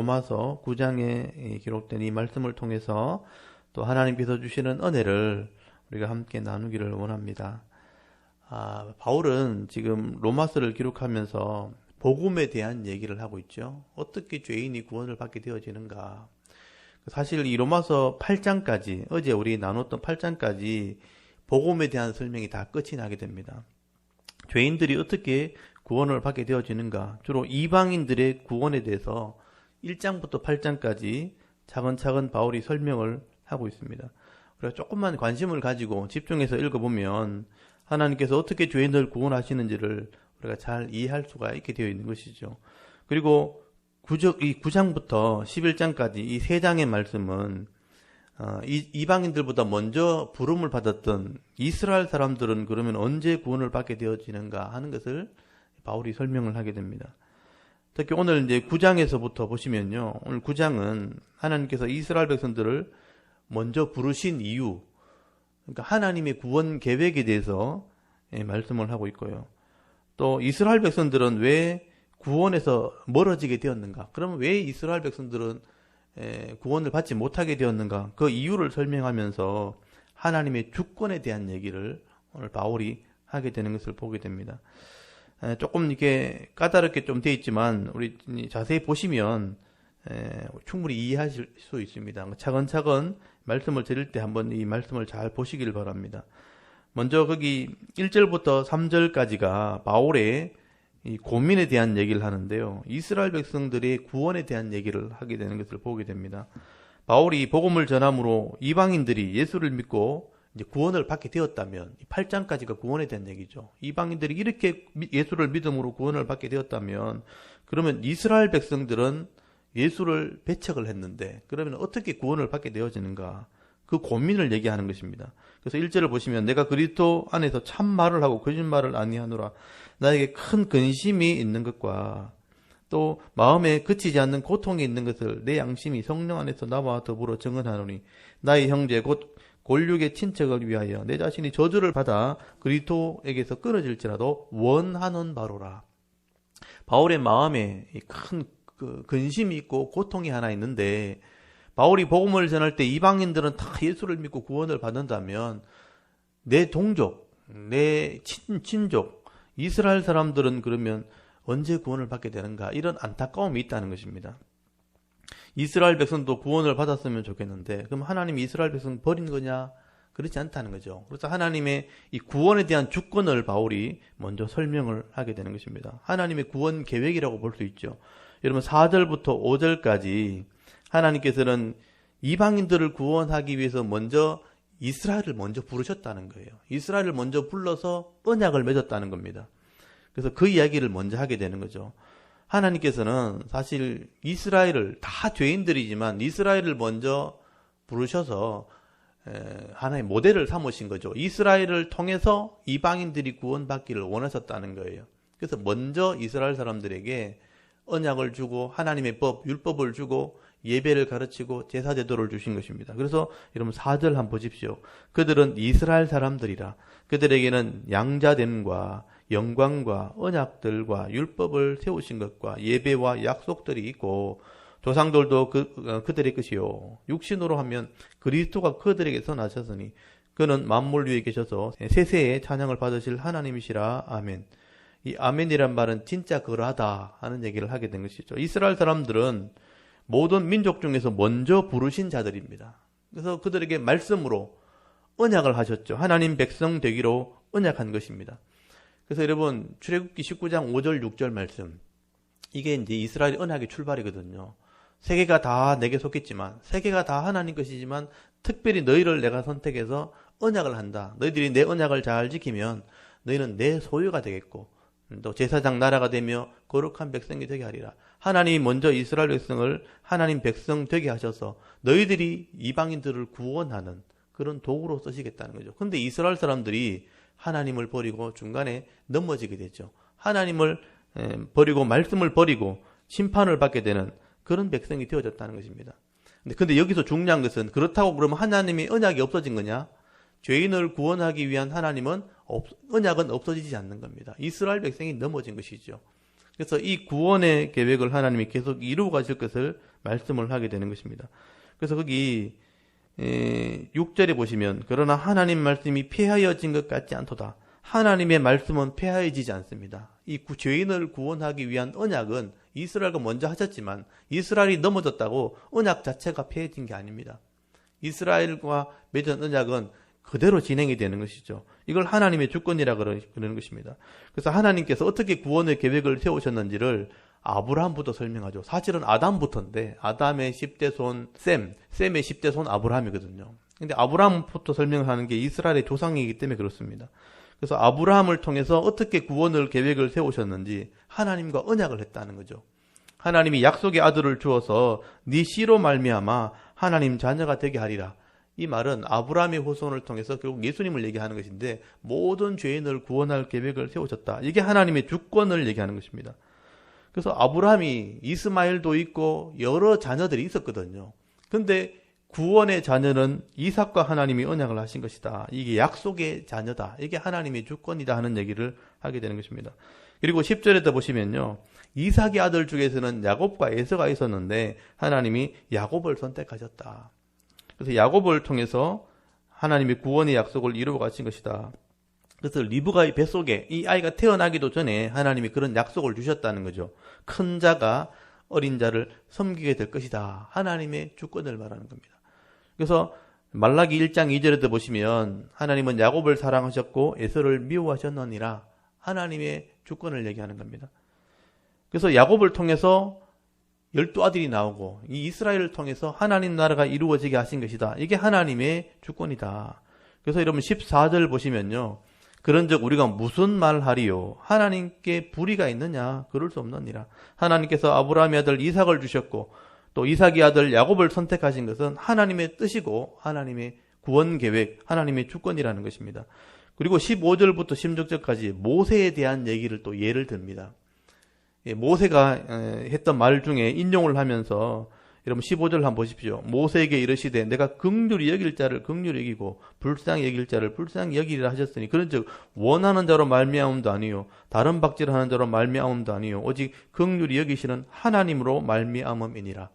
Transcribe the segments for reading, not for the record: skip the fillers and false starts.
로마서 9장에 기록된 이 말씀을 통해서 또 하나님께서 주시는 은혜를 우리가 함께 나누기를 원합니다. 바울은 지금 로마서를 기록하면서 복음에 대한 얘기를 하고 있죠. 어떻게 죄인이 구원을 받게 되어지는가. 사실 이 로마서 8장까지, 어제 우리 나눴던 8장까지 복음에 대한 설명이 다 끝이 나게 됩니다. 죄인들이 어떻게 구원을 받게 되어지는가, 주로 이방인들의 구원에 대해서 1장부터 8장까지 차근차근 바울이 설명을 하고 있습니다. 그래서 조금만 관심을 가지고 집중해서 읽어보면 하나님께서 어떻게 죄인들을 구원하시는지를 우리가 잘 이해할 수가 있게 되어 있는 것이죠. 그리고 이 9장부터 11장까지 이 3장의 말씀은 이방인들보다 먼저 부름을 받았던 이스라엘 사람들은 그러면 언제 구원을 받게 되어지는가 하는 것을 바울이 설명을 하게 됩니다. 특히 오늘 이제 9장에서부터 보시면요. 오늘 9장은 하나님께서 이스라엘 백성들을 먼저 부르신 이유, 그러니까 하나님의 구원 계획에 대해서 말씀을 하고 있고요. 또 이스라엘 백성들은 왜 구원에서 멀어지게 되었는가? 그러면 왜 이스라엘 백성들은 구원을 받지 못하게 되었는가? 그 이유를 설명하면서 하나님의 주권에 대한 얘기를 오늘 바울이 하게 되는 것을 보게 됩니다. 조금 이렇게 까다롭게 좀 되어 있지만 우리 자세히 보시면 충분히 이해하실 수 있습니다. 차근차근 말씀을 드릴 때 한번 이 말씀을 잘 보시길 바랍니다. 먼저 거기 1절부터 3절까지가 바울의 이 고민에 대한 얘기를 하는데요. 이스라엘 백성들의 구원에 대한 얘기를 하게 되는 것을 보게 됩니다. 바울이 복음을 전함으로 이방인들이 예수를 믿고 이제 구원을 받게 되었다면, 8장까지가 구원에 대한 얘기죠. 이방인들이 이렇게 예수를 믿음으로 구원을 받게 되었다면, 그러면 이스라엘 백성들은 예수를 배척을 했는데, 그러면 어떻게 구원을 받게 되어지는가? 그 고민을 얘기하는 것입니다. 그래서 1절을 보시면, 내가 그리스도 안에서 참말을 하고 거짓말을 아니하노라. 나에게 큰 근심이 있는 것과 또 마음에 그치지 않는 고통이 있는 것을 내 양심이 성령 안에서 나와 더불어 증언하노니, 나의 형제 곧 골육의 친척을 위하여 내 자신이 저주를 받아 그리스도에게서 끊어질지라도 원하는 바로라. 바울의 마음에 큰 근심이 있고 고통이 하나 있는데, 바울이 복음을 전할 때 이방인들은 다 예수를 믿고 구원을 받는다면 내 동족, 내 친족, 이스라엘 사람들은 그러면 언제 구원을 받게 되는가, 이런 안타까움이 있다는 것입니다. 이스라엘 백성도 구원을 받았으면 좋겠는데, 그럼 하나님이 이스라엘 백성 버린 거냐? 그렇지 않다는 거죠. 그래서 하나님의 이 구원에 대한 주권을 바울이 먼저 설명을 하게 되는 것입니다. 하나님의 구원 계획이라고 볼 수 있죠. 여러분 4절부터 5절까지 하나님께서는 이방인들을 구원하기 위해서 먼저 이스라엘을 먼저 부르셨다는 거예요. 이스라엘을 먼저 불러서 언약을 맺었다는 겁니다. 그래서 그 이야기를 먼저 하게 되는 거죠. 하나님께서는 사실 이스라엘을, 다 죄인들이지만 이스라엘을 먼저 부르셔서 하나의 모델을 삼으신 거죠. 이스라엘을 통해서 이방인들이 구원받기를 원하셨다는 거예요. 그래서 먼저 이스라엘 사람들에게 언약을 주고 하나님의 법, 율법을 주고 예배를 가르치고 제사제도를 주신 것입니다. 그래서 여러분 4절 한번 보십시오. 그들은 이스라엘 사람들이라. 그들에게는 양자됨과 영광과 언약들과 율법을 세우신 것과 예배와 약속들이 있고, 조상들도 그들의 것이요, 육신으로 하면 그리스도가 그들에게서 나셨으니 그는 만물 위에 계셔서 세세에 찬양을 받으실 하나님이시라. 아멘. 이 아멘이란 말은 진짜 그러하다 하는 얘기를 하게 된 것이죠. 이스라엘 사람들은 모든 민족 중에서 먼저 부르신 자들입니다. 그래서 그들에게 말씀으로 언약을 하셨죠. 하나님 백성 되기로 언약한 것입니다. 그래서 여러분 출애굽기 19장 5절 6절 말씀, 이게 이제 이스라엘 언약의 출발이거든요. 세계가 다 내게 속했지만, 세계가 다 하나님 것이지만 특별히 너희를 내가 선택해서 언약을 한다. 너희들이 내 언약을 잘 지키면 너희는 내 소유가 되겠고 또 제사장 나라가 되며 거룩한 백성이 되게 하리라. 하나님이 먼저 이스라엘 백성을 하나님 백성 되게 하셔서 너희들이 이방인들을 구원하는 그런 도구로 쓰시겠다는 거죠. 그런데 이스라엘 사람들이 하나님을 버리고 중간에 넘어지게 되죠. 하나님을 버리고 말씀을 버리고 심판을 받게 되는 그런 백성이 되어졌다는 것입니다. 근데 여기서 중요한 것은, 그렇다고 그러면 하나님의 언약이 없어진 거냐? 죄인을 구원하기 위한 하나님은 언약은 없어지지 않는 겁니다. 이스라엘 백성이 넘어진 것이죠. 그래서 이 구원의 계획을 하나님이 계속 이루어 가실 것을 말씀을 하게 되는 것입니다. 그래서 거기 6절에 보시면 그러나 하나님 말씀이 폐하여진 것 같지 않도다. 하나님의 말씀은 폐하여지지 않습니다. 이 죄인을 구원하기 위한 언약은 이스라엘과 먼저 하셨지만 이스라엘이 넘어졌다고 언약 자체가 폐해진 게 아닙니다. 이스라엘과 맺은 언약은 그대로 진행이 되는 것이죠. 이걸 하나님의 주권이라 그러는 것입니다. 그래서 하나님께서 어떻게 구원의 계획을 세우셨는지를 아브라함부터 설명하죠. 사실은 아담부터인데 아담의 10대 손 셈의 10대 손 아브라함이거든요. 근데 아브라함부터 설명하는 게 이스라엘의 조상이기 때문에 그렇습니다. 그래서 아브라함을 통해서 어떻게 구원을 계획을 세우셨는지 하나님과 언약을 했다는 거죠. 하나님이 약속의 아들을 주어서 네 씨로 말미암아 하나님 자녀가 되게 하리라. 이 말은 아브라함의 후손을 통해서 결국 예수님을 얘기하는 것인데 모든 죄인을 구원할 계획을 세우셨다. 이게 하나님의 주권을 얘기하는 것입니다. 그래서 아브라함이 이스마엘도 있고 여러 자녀들이 있었거든요. 근데 구원의 자녀는 이삭과 하나님이 언약을 하신 것이다. 이게 약속의 자녀다. 이게 하나님의 주권이다 하는 얘기를 하게 되는 것입니다. 그리고 10절에도 보시면요. 이삭의 아들 중에서는 야곱과 에서가 있었는데 하나님이 야곱을 선택하셨다. 그래서 야곱을 통해서 하나님의 구원의 약속을 이루어 가신 것이다. 그래서 리브가의 뱃속에 이 아이가 태어나기도 전에 하나님이 그런 약속을 주셨다는 거죠. 큰 자가 어린 자를 섬기게 될 것이다. 하나님의 주권을 말하는 겁니다. 그래서 말라기 1장 2절에도 보시면 하나님은 야곱을 사랑하셨고 에서를 미워하셨느니라. 하나님의 주권을 얘기하는 겁니다. 그래서 야곱을 통해서 12아들이 나오고 이 이스라엘을 통해서 하나님 나라가 이루어지게 하신 것이다. 이게 하나님의 주권이다. 그래서 여러분 14절 보시면요. 그런즉 우리가 무슨 말하리요? 하나님께 불의가 있느냐? 그럴 수 없느니라. 하나님께서 아브라함의 아들 이삭을 주셨고 또 이삭의 아들 야곱을 선택하신 것은 하나님의 뜻이고 하나님의 구원 계획, 하나님의 주권이라는 것입니다. 그리고 15절부터 16절까지 모세에 대한 얘기를 또 예를 듭니다. 모세가 했던 말 중에 인용을 하면서 여러분 15절 한번 보십시오. 모세에게 이르시되 내가 긍휼히 여길 자를 긍휼히 여기고 불쌍히 여길 자를 불쌍히 여기리라 하셨으니 그런즉 원하는 자로 말미암음도 아니요 다른 박질하는 자로 말미암음도 아니요 오직 긍휼히 여기시는 하나님으로 말미암음이니라.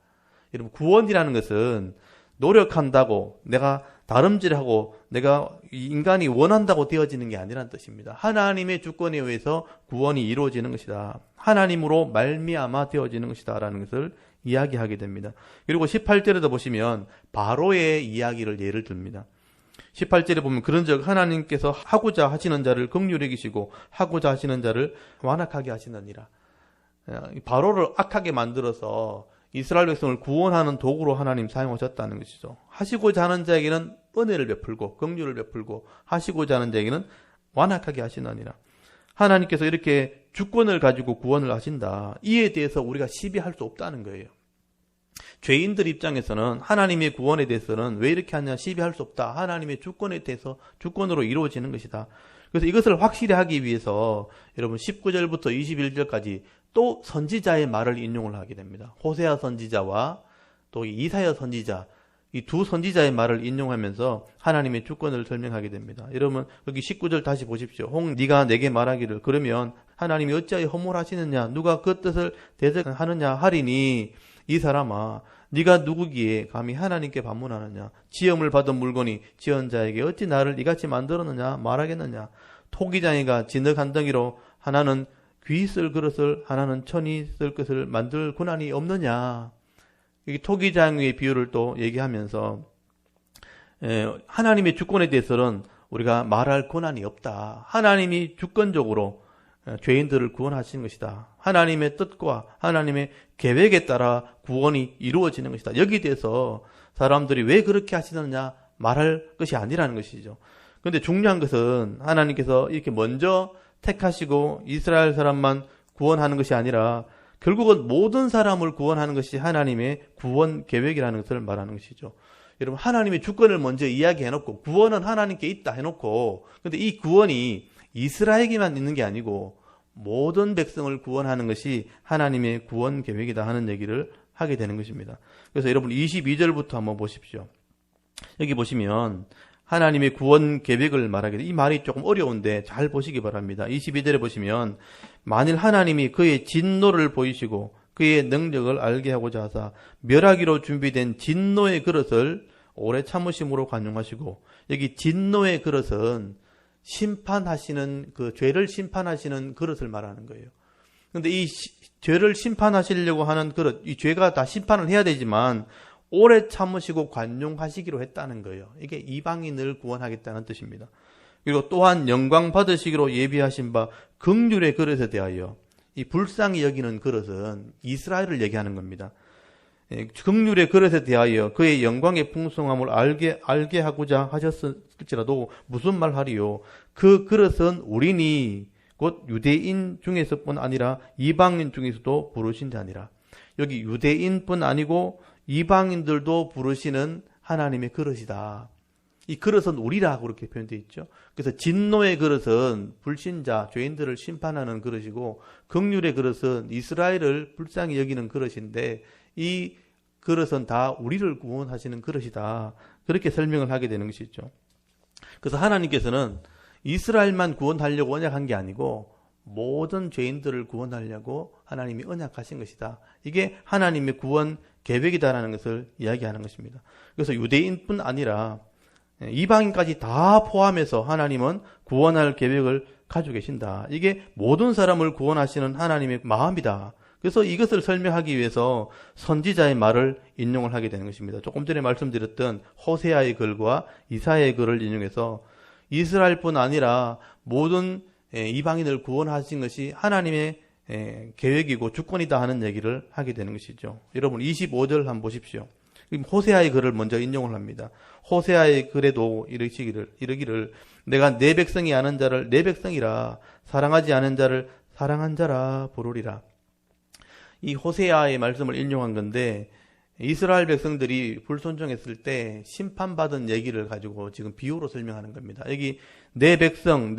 여러분 구원이라는 것은 노력한다고 내가 다름질하고 내가 인간이 원한다고 되어지는 게 아니라는 뜻입니다. 하나님의 주권에 의해서 구원이 이루어지는 것이다. 하나님으로 말미암아 되어지는 것이다 라는 것을 이야기하게 됩니다. 그리고 18절에도 보시면 바로의 이야기를 예를 듭니다. 18절에 보면 그런즉 하나님께서 하고자 하시는 자를 긍휼히 여기시고 하고자 하시는 자를 완악하게 하시느니라. 바로를 악하게 만들어서 이스라엘 백성을 구원하는 도구로 하나님 사용하셨다는 것이죠. 하시고자 하는 자에게는 은혜를 베풀고 긍휼을 베풀고 하시고자 하는 자에게는 완악하게 하시느니라. 하나님께서 이렇게 주권을 가지고 구원을 하신다. 이에 대해서 우리가 시비할 수 없다는 거예요. 죄인들 입장에서는 하나님의 구원에 대해서는 왜 이렇게 하냐 시비할 수 없다. 하나님의 주권에 대해서 주권으로 이루어지는 것이다. 그래서 이것을 확실히 하기 위해서 여러분 19절부터 21절까지 또 선지자의 말을 인용을 하게 됩니다. 호세아 선지자와 또 이사야 선지자 이 두 선지자의 말을 인용하면서 하나님의 주권을 설명하게 됩니다. 여러분 여기 19절 다시 보십시오. 혹 네가 내게 말하기를 그러면 하나님이 어찌하여 허물하시느냐 누가 그 뜻을 대적하느냐 하리니 이 사람아 네가 누구기에 감히 하나님께 반문하느냐 지음을 받은 물건이 지은 자에게 어찌 나를 이같이 만들었느냐 말하겠느냐 토기장이가 진흙 한 덩이로 하나는 귀 쓸 그릇을 하나는 천이 쓸 것을 만들 고난이 없느냐. 여기 토기장의 비유를 또 얘기하면서 하나님의 주권에 대해서는 우리가 말할 권한이 없다. 하나님이 주권적으로 죄인들을 구원하시는 것이다. 하나님의 뜻과 하나님의 계획에 따라 구원이 이루어지는 것이다. 여기에 대해서 사람들이 왜 그렇게 하시느냐 말할 것이 아니라는 것이죠. 그런데 중요한 것은 하나님께서 이렇게 먼저 택하시고 이스라엘 사람만 구원하는 것이 아니라 결국은 모든 사람을 구원하는 것이 하나님의 구원 계획이라는 것을 말하는 것이죠. 여러분 하나님의 주권을 먼저 이야기해놓고 구원은 하나님께 있다 해놓고 근데 이 구원이 이스라엘에게만 있는 게 아니고 모든 백성을 구원하는 것이 하나님의 구원 계획이다 하는 얘기를 하게 되는 것입니다. 그래서 여러분 22절부터 한번 보십시오. 여기 보시면 하나님의 구원 계획을 말하게 돼. 이 말이 조금 어려운데 잘 보시기 바랍니다. 22절에 보시면 만일 하나님이 그의 진노를 보이시고 그의 능력을 알게 하고자 하사 멸하기로 준비된 진노의 그릇을 오래 참으심으로 관용하시고, 여기 진노의 그릇은 심판하시는, 그 죄를 심판하시는 그릇을 말하는 거예요. 그런데 이 죄를 심판하시려고 하는 그릇, 이 죄가 다 심판을 해야 되지만 오래 참으시고 관용하시기로 했다는 거예요. 이게 이방인을 구원하겠다는 뜻입니다. 그리고 또한 영광 받으시기로 예비하신 바 긍휼의 그릇에 대하여, 이 불쌍히 여기는 그릇은 이스라엘을 얘기하는 겁니다. 긍휼의 그릇에 대하여 그의 영광의 풍성함을 알게 하고자 하셨을지라도 무슨 말하리요? 그 그릇은 우리니 곧 유대인 중에서뿐 아니라 이방인 중에서도 부르신 자니라. 여기 유대인뿐 아니고 이방인들도 부르시는 하나님의 그릇이다. 이 그릇은 우리라고 그렇게 표현되어 있죠. 그래서 진노의 그릇은 불신자, 죄인들을 심판하는 그릇이고, 긍휼의 그릇은 이스라엘을 불쌍히 여기는 그릇인데, 이 그릇은 다 우리를 구원하시는 그릇이다. 그렇게 설명을 하게 되는 것이죠. 그래서 하나님께서는 이스라엘만 구원하려고 언약한 게 아니고 모든 죄인들을 구원하려고 하나님이 언약하신 것이다. 이게 하나님의 구원 계획이다라는 것을 이야기하는 것입니다. 그래서 유대인뿐 아니라 이방인까지 다 포함해서 하나님은 구원할 계획을 가지고 계신다. 이게 모든 사람을 구원하시는 하나님의 마음이다. 그래서 이것을 설명하기 위해서 선지자의 말을 인용을 하게 되는 것입니다. 조금 전에 말씀드렸던 호세아의 글과 이사야의 글을 인용해서 이스라엘뿐 아니라 모든 이방인을 구원하신 것이 하나님의 계획이고 주권이다 하는 얘기를 하게 되는 것이죠. 여러분 25절 한번 보십시오. 호세아의 글을 먼저 인용을 합니다. 호세아의 글에도 이르기를 내가 내 백성이 아는 자를 내 백성이라, 사랑하지 않은 자를 사랑한 자라 부르리라. 이 호세아의 말씀을 인용한 건데, 이스라엘 백성들이 불순종했을 때 심판받은 얘기를 가지고 지금 비유로 설명하는 겁니다. 여기 내 백성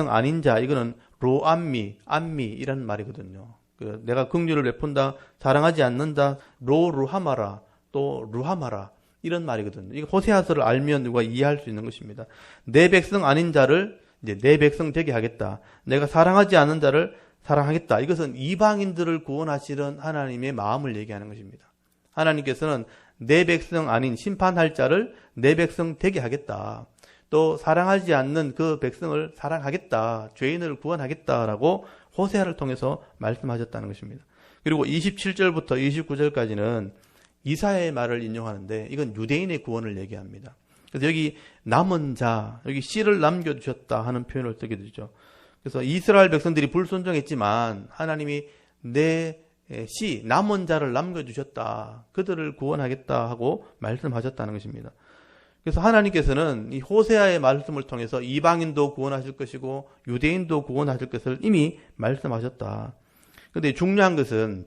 아닌 자, 이거는 로암미, 암미 이란 말이거든요. 내가 긍휼을 베푼다, 사랑하지 않는다, 루하마라, 또 루하마라 이런 말이거든요. 이거 호세아서를 알면 누가 이해할 수 있는 것입니다. 내 백성 아닌 자를 이제 내 백성 되게 하겠다. 내가 사랑하지 않는 자를 사랑하겠다. 이것은 이방인들을 구원하시는 하나님의 마음을 얘기하는 것입니다. 하나님께서는 내 백성 아닌 심판할 자를 내 백성 되게 하겠다. 또 사랑하지 않는 그 백성을 사랑하겠다. 죄인을 구원하겠다라고 호세아를 통해서 말씀하셨다는 것입니다. 그리고 27절부터 29절까지는 이사야의 말을 인용하는데, 이건 유대인의 구원을 얘기합니다. 그래서 여기 남은 자, 여기 씨를 남겨두셨다 하는 표현을 쓰게 되죠. 그래서 이스라엘 백성들이 불순종했지만 하나님이 내 씨, 남은 자를 남겨주셨다. 그들을 구원하겠다 하고 말씀하셨다는 것입니다. 그래서 하나님께서는 이 호세아의 말씀을 통해서 이방인도 구원하실 것이고 유대인도 구원하실 것을 이미 말씀하셨다. 그런데 중요한 것은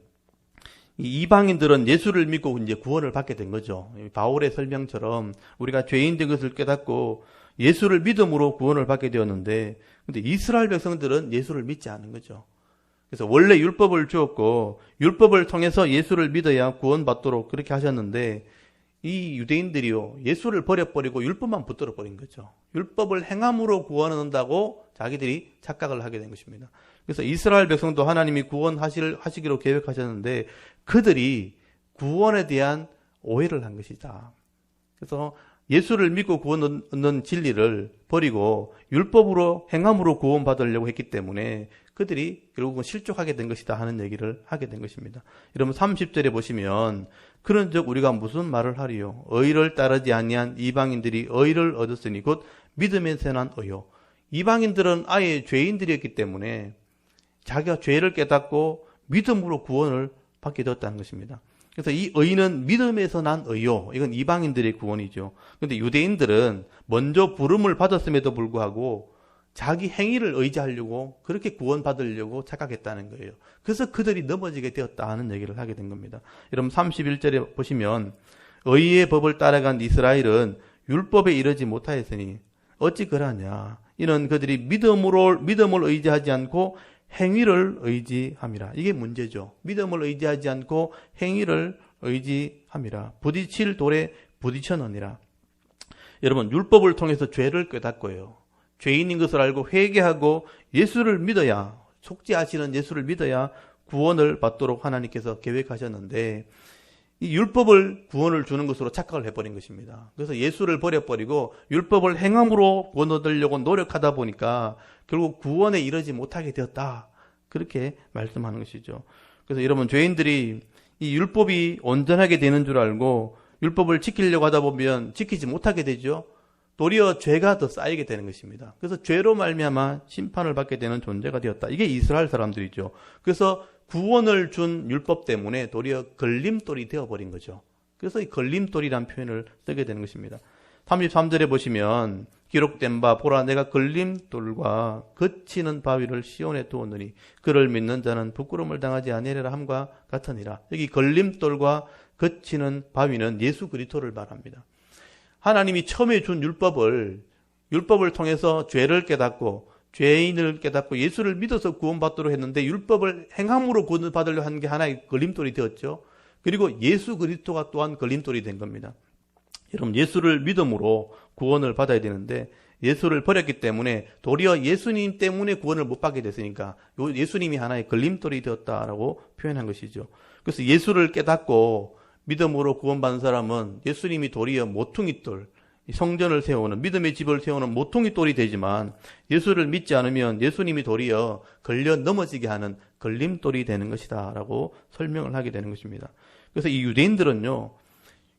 이 이방인들은 예수를 믿고 이제 구원을 받게 된 거죠. 바울의 설명처럼 우리가 죄인된 것을 깨닫고 예수를 믿음으로 구원을 받게 되었는데, 근데 이스라엘 백성들은 예수를 믿지 않은 거죠. 그래서 원래 율법을 주었고 율법을 통해서 예수를 믿어야 구원받도록 그렇게 하셨는데, 이 유대인들이요 예수를 버려버리고 율법만 붙들어 버린 거죠. 율법을 행함으로 구원한다고 자기들이 착각을 하게 된 것입니다. 그래서 이스라엘 백성도 하나님이 구원하시기로 계획하셨는데 그들이 구원에 대한 오해를 한 것이다. 그래서 예수를 믿고 구원 얻는 진리를 버리고 율법으로 행함으로 구원받으려고 했기 때문에 그들이 결국은 실족하게 된 것이다 하는 얘기를 하게 된 것입니다. 여러분 30절에 보시면 그런즉 우리가 무슨 말을 하리요? 의를 따르지 아니한 이방인들이 의를 얻었으니 곧 믿음에서 난 의요. 이방인들은 아예 죄인들이었기 때문에 자기가 죄를 깨닫고 믿음으로 구원을 받게 되었다는 것입니다. 그래서 이 의는 믿음에서 난 의요. 이건 이방인들의 구원이죠. 그런데 유대인들은 먼저 부름을 받았음에도 불구하고 자기 행위를 의지하려고 그렇게 구원받으려고 착각했다는 거예요. 그래서 그들이 넘어지게 되었다 하는 얘기를 하게 된 겁니다. 여러분 31절에 보시면 의의 법을 따라간 이스라엘은 율법에 이르지 못하였으니 어찌 그러냐. 이는 그들이 믿음을 의지하지 않고 행위를 의지함이라. 이게 문제죠. 믿음을 의지하지 않고 행위를 의지함이라. 부딪힐 돌에 부딪혀느니라. 여러분, 율법을 통해서 죄를 깨닫고요. 죄인인 것을 알고 회개하고 예수를 믿어야, 속죄하시는 예수를 믿어야 구원을 받도록 하나님께서 계획하셨는데, 이 율법을 구원을 주는 것으로 착각을 해버린 것입니다. 그래서 예수를 버려버리고 율법을 행함으로 구원 얻으려고 노력하다 보니까 결국 구원에 이르지 못하게 되었다. 그렇게 말씀하는 것이죠. 그래서 여러분, 죄인들이 이 율법이 온전하게 되는 줄 알고 율법을 지키려고 하다 보면 지키지 못하게 되죠. 도리어 죄가 더 쌓이게 되는 것입니다. 그래서 죄로 말미암아 심판을 받게 되는 존재가 되었다. 이게 이스라엘 사람들이죠. 그래서 구원을 준 율법 때문에 도리어 걸림돌이 되어버린 거죠. 그래서 이 걸림돌이라는 표현을 쓰게 되는 것입니다. 33절에 보시면 기록된 바 보라 내가 걸림돌과 거치는 바위를 시온에 두었느니 그를 믿는 자는 부끄러움을 당하지 아니하리라 함과 같으니라. 여기 걸림돌과 거치는 바위는 예수 그리스도를 말합니다. 하나님이 처음에 준 율법을 통해서 죄를 깨닫고 죄인을 깨닫고 예수를 믿어서 구원받도록 했는데 율법을 행함으로 구원받으려 하는 게 하나의 걸림돌이 되었죠. 그리고 예수 그리스도가 또한 걸림돌이 된 겁니다. 여러분, 예수를 믿음으로 구원을 받아야 되는데 예수를 버렸기 때문에 도리어 예수님 때문에 구원을 못 받게 됐으니까 예수님이 하나의 걸림돌이 되었다라고 표현한 것이죠. 그래서 예수를 깨닫고 믿음으로 구원받은 사람은 예수님이 도리어 모퉁이돌, 성전을 세우는, 믿음의 집을 세우는 모퉁이돌이 되지만 예수를 믿지 않으면 예수님이 도리어 걸려 넘어지게 하는 걸림돌이 되는 것이다 라고 설명을 하게 되는 것입니다. 그래서 이 유대인들은요,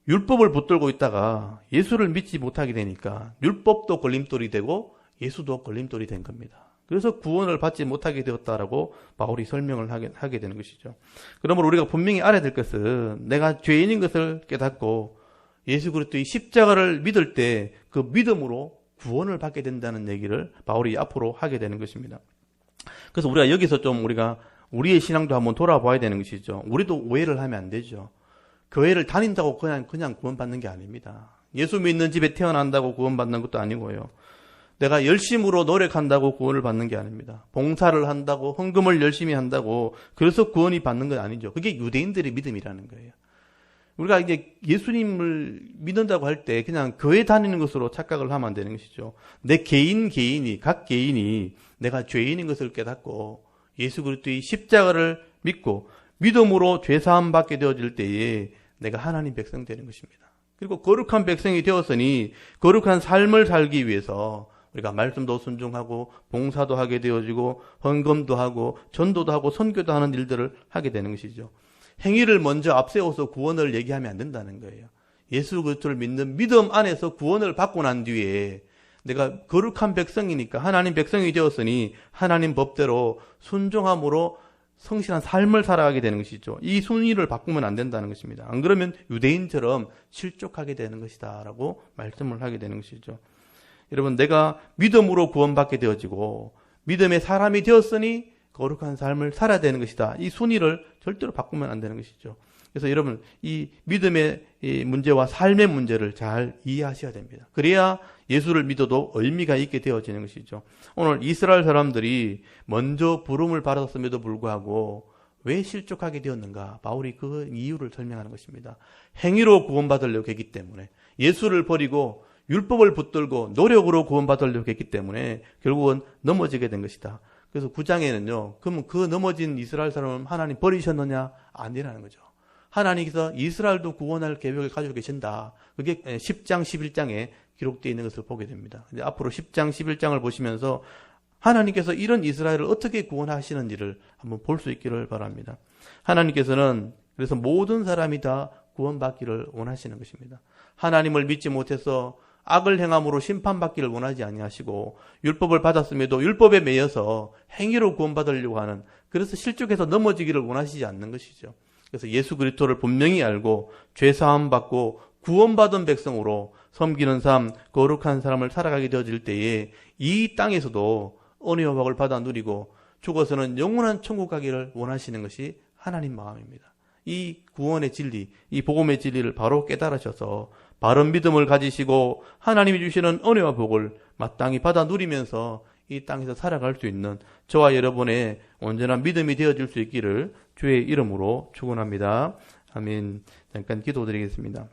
율법을 붙들고 있다가 예수를 믿지 못하게 되니까 율법도 걸림돌이 되고 예수도 걸림돌이 된 겁니다. 그래서 구원을 받지 못하게 되었다라고 바울이 설명을 하게 되는 것이죠. 그러므로 우리가 분명히 알아야 될 것은 내가 죄인인 것을 깨닫고 예수 그리스도의 십자가를 믿을 때 그 믿음으로 구원을 받게 된다는 얘기를 바울이 앞으로 하게 되는 것입니다. 그래서 우리가 여기서 좀 우리의 신앙도 한번 돌아봐야 되는 것이죠. 우리도 오해를 하면 안 되죠. 교회를 다닌다고 그냥 구원받는 게 아닙니다. 예수 믿는 집에 태어난다고 구원받는 것도 아니고요. 내가 열심으로 노력한다고 구원을 받는 게 아닙니다. 봉사를 한다고, 헌금을 열심히 한다고, 그래서 구원이 받는 건 아니죠. 그게 유대인들의 믿음이라는 거예요. 우리가 이제 예수님을 믿는다고 할 때 그냥 교회 다니는 것으로 착각을 하면 안 되는 것이죠. 내 각 개인이 내가 죄인인 것을 깨닫고 예수 그리스도의 십자가를 믿고 믿음으로 죄사함 받게 되어질 때에 내가 하나님 백성 되는 것입니다. 그리고 거룩한 백성이 되었으니 거룩한 삶을 살기 위해서 우리가 말씀도 순종하고 봉사도 하게 되어지고 헌금도 하고 전도도 하고 선교도 하는 일들을 하게 되는 것이죠. 행위를 먼저 앞세워서 구원을 얘기하면 안 된다는 거예요. 예수 그리스도를 믿는 믿음 안에서 구원을 받고 난 뒤에 내가 거룩한 백성이니까 하나님 백성이 되었으니 하나님 법대로 순종함으로 성실한 삶을 살아가게 되는 것이죠. 이 순위를 바꾸면 안 된다는 것입니다. 안 그러면 유대인처럼 실족하게 되는 것이다 라고 말씀을 하게 되는 것이죠. 여러분, 내가 믿음으로 구원받게 되어지고 믿음의 사람이 되었으니 거룩한 삶을 살아야 되는 것이다. 이 순위를 절대로 바꾸면 안 되는 것이죠. 그래서 여러분, 이 믿음의 이 문제와 삶의 문제를 잘 이해하셔야 됩니다. 그래야 예수를 믿어도 의미가 있게 되어지는 것이죠. 오늘 이스라엘 사람들이 먼저 부름을 받았음에도 불구하고 왜 실족하게 되었는가? 바울이 그 이유를 설명하는 것입니다. 행위로 구원받으려고 했기 때문에, 예수를 버리고 율법을 붙들고 노력으로 구원받으려고 했기 때문에 결국은 넘어지게 된 것이다. 그래서 9장에는요, 그러면 그 넘어진 이스라엘 사람은 하나님 버리셨느냐? 아니라는 거죠. 하나님께서 이스라엘도 구원할 계획을 가지고 계신다. 그게 10장, 11장에 기록되어 있는 것을 보게 됩니다. 근데 앞으로 10장, 11장을 보시면서 하나님께서 이런 이스라엘을 어떻게 구원하시는지를 한번 볼 수 있기를 바랍니다. 하나님께서는 그래서 모든 사람이 다 구원받기를 원하시는 것입니다. 하나님을 믿지 못해서 악을 행함으로 심판받기를 원하지 아니하시고 율법을 받았음에도 율법에 매여서 행위로 구원받으려고 하는, 그래서 실족해서 넘어지기를 원하시지 않는 것이죠. 그래서 예수 그리스도를 분명히 알고 죄사함 받고 구원받은 백성으로 섬기는 삶, 거룩한 삶을 살아가게 되어질 때에 이 땅에서도 은혜와 복을 받아 누리고 죽어서는 영원한 천국 가기를 원하시는 것이 하나님 마음입니다. 이 구원의 진리, 이 복음의 진리를 바로 깨달으셔서 바른 믿음을 가지시고 하나님이 주시는 은혜와 복을 마땅히 받아 누리면서 이 땅에서 살아갈 수 있는 저와 여러분의 온전한 믿음이 되어질 수 있기를 주의 이름으로 축원합니다. 아멘. 잠깐 기도드리겠습니다.